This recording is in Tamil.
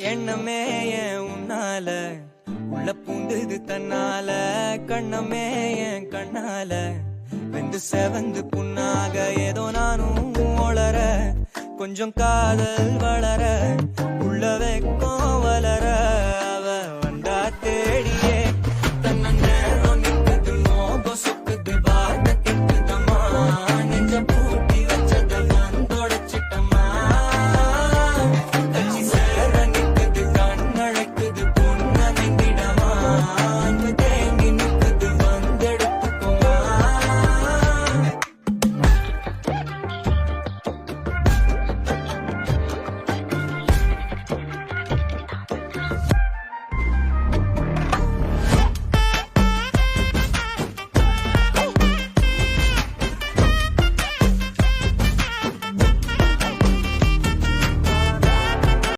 எண்ணமே ஏன் உன்னால உள்ள பூண்டுது தன்னால கண்ணமே என் கண்ணால வெந்து செவந்து புண்ணாக ஏதோ நானும் ஒளர கொஞ்சம் காதல் வளர உள்ள